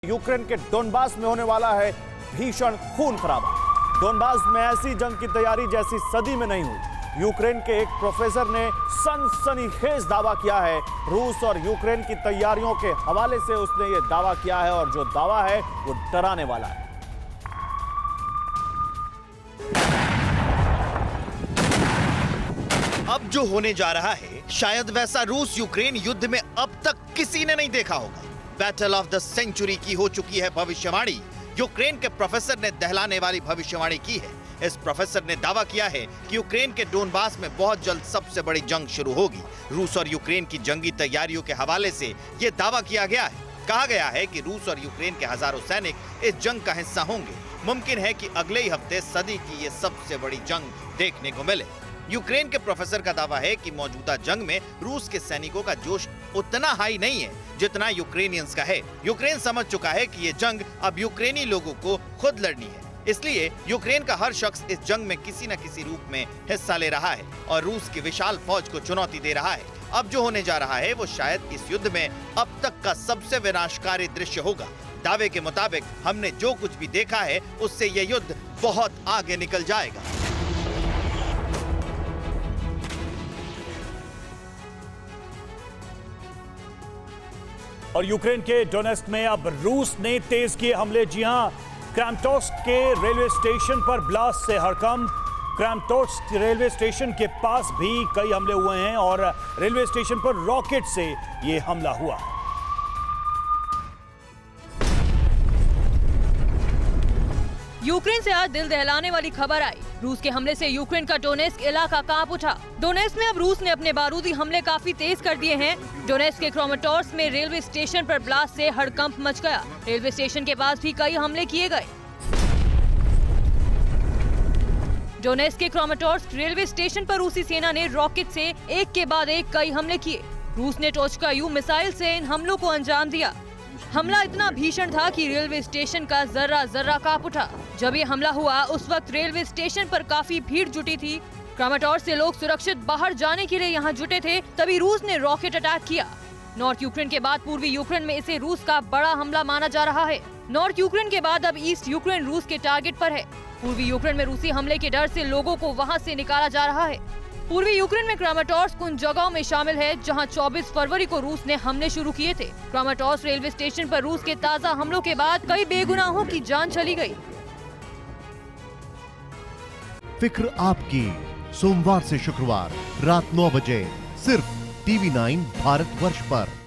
Ukraine के Donbas में होने वाला है भीषण खून खराबा। डोनबास में ऐसी जंग की तैयारी जैसी सदी में नहीं हुई। यूक्रेन के एक प्रोफेसर ने सनसनीखेज दावा किया है। रूस और यूक्रेन की तैयारियों के हवाले से उसने यह दावा किया है और जो दावा है वो डराने वाला है। अब जो होने जा रहा है शायद वैसा रूस यूक्रेन युद्ध में अब तक किसी ने नहीं देखा होगा। बैटल ऑफ द सेंचुरी की हो चुकी है भविष्यवाणी। यूक्रेन के प्रोफेसर ने दहलाने वाली भविष्यवाणी की है। इस प्रोफेसर ने दावा किया है कि यूक्रेन के डोनबास में बहुत जल्द सबसे बड़ी जंग शुरू होगी। रूस और यूक्रेन की जंगी तैयारियों के हवाले से यह दावा किया गया है। कहा गया है कि रूस और यूक्रेन के हजारों सैनिक इस जंग का हिस्सा होंगे। मुमकिन है कि अगले ही हफ्ते सदी की ये सबसे बड़ी जंग देखने को मिले। यूक्रेन के प्रोफेसर का दावा है कि मौजूदा जंग में रूस के सैनिकों का जोश उतना हाई नहीं है जितना यूक्रेनियंस का है। यूक्रेन समझ चुका है कि ये जंग अब यूक्रेनी लोगों को खुद लड़नी है। इसलिए यूक्रेन का हर शख्स इस जंग में किसी न किसी रूप में हिस्सा ले रहा है और रूस की विशाल फौज को चुनौती दे रहा है। अब जो होने जा रहा है वो शायद इस युद्ध में अब तक का सबसे विनाशकारी दृश्य होगा। दावे के मुताबिक हमने जो कुछ भी देखा है उससे ये युद्ध बहुत आगे निकल जाएगा। और यूक्रेन के डोनेस्क में अब रूस ने तेज किए हमले। जी हां, क्रामाटोर्स्क के रेलवे स्टेशन पर ब्लास्ट से हड़कंप। क्रामाटोर्स्क रेलवे स्टेशन के पास भी कई हमले हुए हैं और रेलवे स्टेशन पर रॉकेट से यह हमला हुआ। यूक्रेन से आज दिल दहलाने वाली खबर आई। रूस के हमले से यूक्रेन का डोनेस्क इलाका कांप उठा। डोनेस्क में अब रूस ने अपने बारूदी हमले काफी तेज कर दिए हैं। डोनेस्क के क्रामाटोर्स्क में रेलवे स्टेशन पर ब्लास्ट से हड़कंप मच गया। रेलवे स्टेशन के पास भी कई हमले किए गए। डोनेस्क के क्रामाटोर्स्क रेलवे स्टेशन पर रूसी सेना ने रॉकेट से एक के बाद एक कई हमले किए। रूस ने टोचका यू मिसाइल से इन हमलों को अंजाम दिया। हमला इतना भीषण था कि रेलवे स्टेशन का जर्रा जर्रा कांप उठा। जब ये हमला हुआ उस वक्त रेलवे स्टेशन पर काफी भीड़ जुटी थी। क्रामाटोर्स्क से लोग सुरक्षित बाहर जाने के लिए यहाँ जुटे थे, तभी रूस ने रॉकेट अटैक किया। नॉर्थ यूक्रेन के बाद पूर्वी यूक्रेन में इसे रूस का बड़ा हमला माना जा रहा है। नॉर्थ यूक्रेन के बाद अब ईस्ट यूक्रेन रूस के टारगेट पर है। पूर्वी यूक्रेन में रूसी हमले के डर से लोगों को वहाँ से निकाला जा रहा है। पूर्वी यूक्रेन में क्रामाटोर्स्क उन जगहों में शामिल है जहां 24 फरवरी को रूस ने हमले शुरू किए थे। क्रामाटोर्स्क रेलवे स्टेशन पर रूस के ताजा हमलों के बाद कई बेगुनाहों की जान चली गई। फिक्र आपकी, सोमवार से शुक्रवार रात 9 बजे सिर्फ TV9 भारतवर्ष पर।